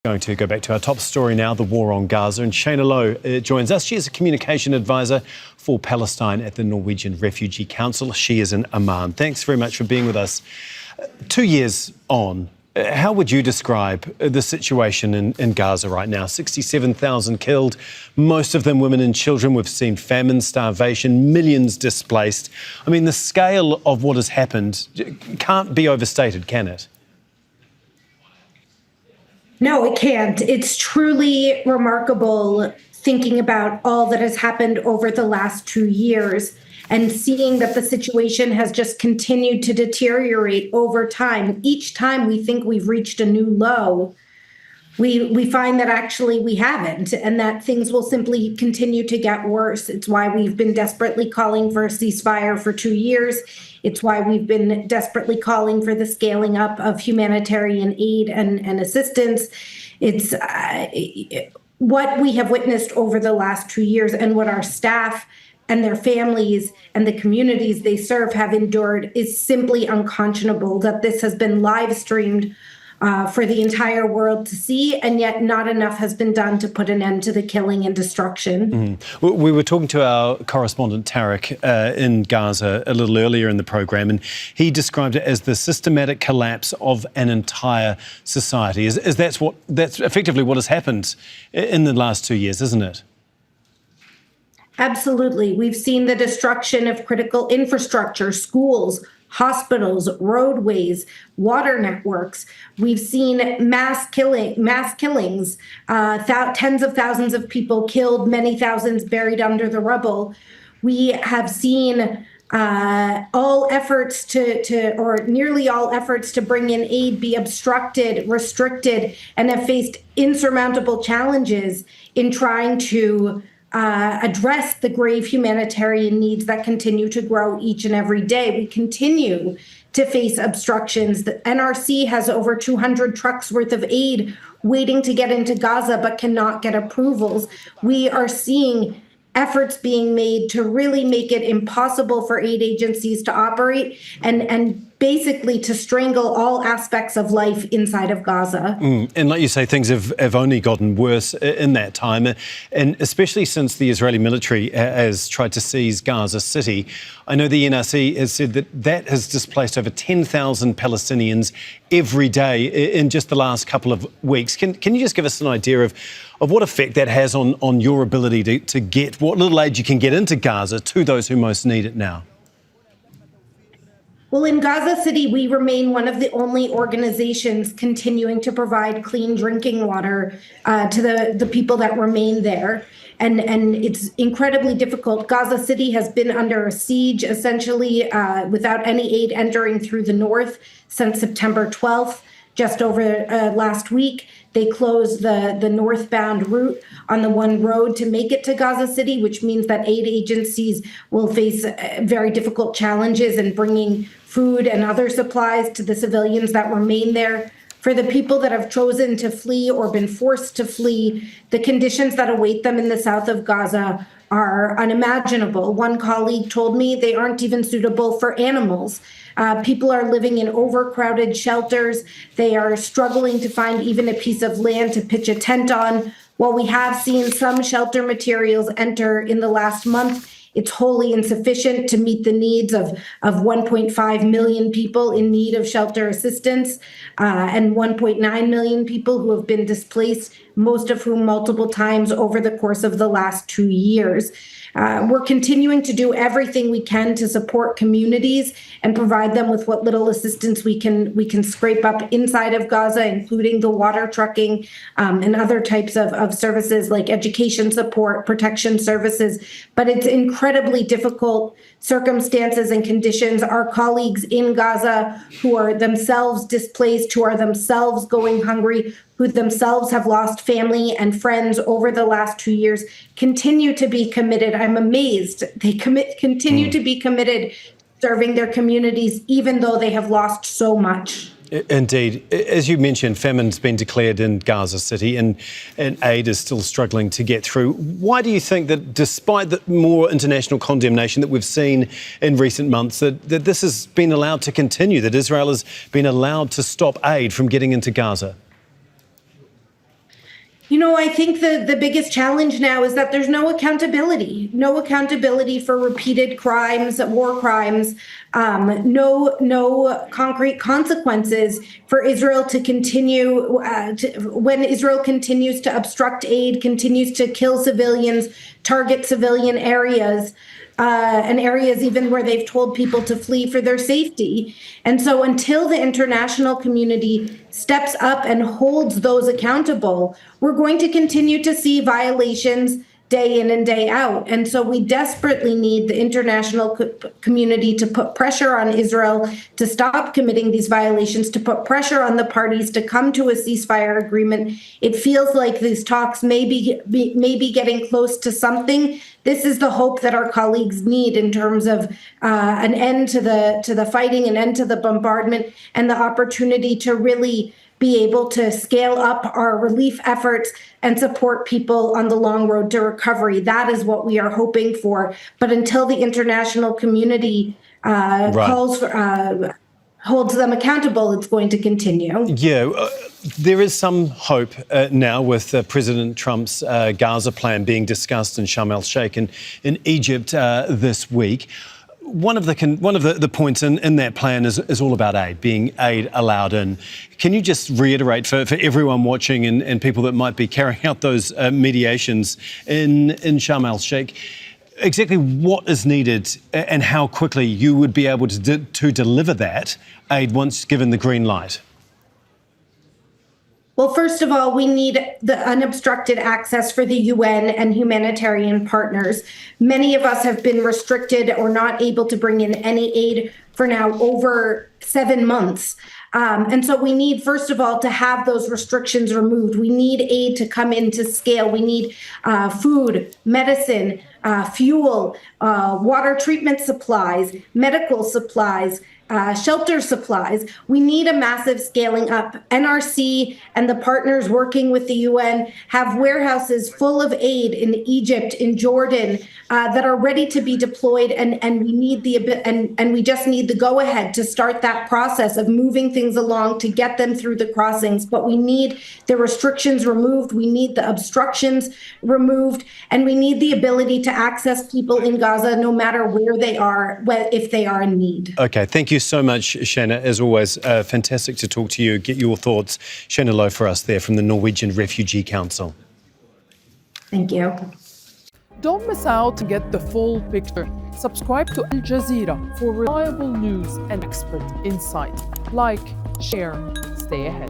Going to go back to our top story now, the war on Gaza. And Shayna Lowe joins us. She is a communication advisor for Palestine at the Norwegian Refugee Council. She is in Amman. Thanks very much for being with us. 2 years on, how would you describe the situation in Gaza right now? 67,000 killed, most of them women and children. We've seen famine, starvation, millions displaced. I mean, the scale of what has happened can't be overstated, can it? No, it can't. It's truly remarkable thinking about all that has happened over the last 2 years and seeing that the situation has just continued to deteriorate over time. Each time we think we've reached a new low, we find that actually we haven't, and that things will simply continue to get worse. It's why we've been desperately calling for a ceasefire for 2 years. It's why we've been desperately calling for the scaling up of humanitarian aid and assistance. It's what we have witnessed over the last 2 years and what our staff and their families and the communities they serve have endured is simply unconscionable. That this has been live streamed for the entire world to see, and yet not enough has been done to put an end to the killing and destruction. We were talking to our correspondent Tarek in Gaza a little earlier in the programme, and he described it as the systematic collapse of an entire society. That's effectively what has happened in the last 2 years, isn't it? Absolutely. We've seen the destruction of critical infrastructure, schools, hospitals, roadways, water networks. We've seen mass killings, tens of thousands of people killed, many thousands buried under the rubble. We have seen all efforts or nearly all efforts to bring in aid be obstructed, restricted, and have faced insurmountable challenges in trying to address the grave humanitarian needs that continue to grow each and every day. We continue to face obstructions. The NRC has over 200 trucks worth of aid waiting to get into Gaza, but cannot get approvals. We are seeing efforts being made to really make it impossible for aid agencies to operate and basically to strangle all aspects of life inside of Gaza. And like you say, things have only gotten worse in that time, and especially since the Israeli military has tried to seize Gaza City. I know the NRC has said that has displaced over 10,000 Palestinians every day in just the last couple of weeks. Can you just give us an idea of what effect that has on your ability to get what little aid you can get into Gaza to those who most need it now? Well, in Gaza City, we remain one of the only organizations continuing to provide clean drinking water to the people that remain there. And it's incredibly difficult. Gaza City has been under a siege, essentially, without any aid entering through the north since September 12th. Just over last week, they closed the northbound route on the one road to make it to Gaza City, which means that aid agencies will face very difficult challenges in bringing food and other supplies to the civilians that remain there. For the people that have chosen to flee or been forced to flee, the conditions that await them in the south of Gaza are unimaginable. One colleague told me they aren't even suitable for animals. People are living in overcrowded shelters. They are struggling to find even a piece of land to pitch a tent on. While we have seen some shelter materials enter in the last month, it's wholly insufficient to meet the needs of 1.5 million people in need of shelter assistance and 1.9 million people who have been displaced, most of whom multiple times over the course of the last 2 years. We're continuing to do everything we can to support communities and provide them with what little assistance we can scrape up inside of Gaza, including the water trucking and other types of services like education support, protection services. But it's incredibly difficult circumstances and conditions. Our colleagues in Gaza who are themselves displaced, who are themselves going hungry, who themselves have lost family and friends over the last 2 years, continue to be committed. I'm amazed. They continue to be committed serving their communities, even though they have lost so much. Indeed. As you mentioned, famine's been declared in Gaza City and aid is still struggling to get through. Why do you think that despite the more international condemnation that we've seen in recent months, that this has been allowed to continue, that Israel has been allowed to stop aid from getting into Gaza? I think the biggest challenge now is that there's no accountability for repeated crimes, war crimes, no concrete consequences for Israel to continue, when Israel continues to obstruct aid, continues to kill civilians, target civilian areas, and areas even where they've told people to flee for their safety. And so until the international community steps up and holds those accountable, we're going to continue to see violations day in and day out. And so we desperately need the international community to put pressure on Israel to stop committing these violations, to put pressure on the parties to come to a ceasefire agreement. It feels like these talks may be getting close to something. This is the hope that our colleagues need in terms of an end to the fighting, an end to the bombardment, and the opportunity to really be able to scale up our relief efforts and support people on the long road to recovery. That is what we are hoping for. But until the international community holds them accountable, it's going to continue. Yeah, there is some hope now with President Trump's Gaza plan being discussed in Sharm el-Sheikh in Egypt this week. One of the points in that plan is all about aid allowed in. Can you just reiterate for everyone watching and people that might be carrying out those mediations in Sharm el-Sheikh, exactly what is needed and how quickly you would be able to deliver that aid once given the green light? Well, first of all, we need the unobstructed access for the UN and humanitarian partners. Many of us have been restricted or not able to bring in any aid for now over 7 months. And so we need, first of all, to have those restrictions removed. We need aid to come into scale. We need food, medicine, fuel, water treatment supplies, medical supplies, shelter supplies. We need a massive scaling up. NRC and the partners working with the UN have warehouses full of aid in Egypt, in Jordan, that are ready to be deployed, and we need and we just need the go-ahead to start that process of moving things along to get them through the crossings. But we need the restrictions removed, we need the obstructions removed, and we need the ability to access people in Gaza no matter where they are, if they are in need. Okay, thank you so much, Shana. As always, fantastic to talk to you, get your thoughts. Shana Lowe for us there from the Norwegian Refugee Council. Thank you. Don't miss out to get the full picture. Subscribe to Al Jazeera for reliable news and expert insight. Like, share, stay ahead.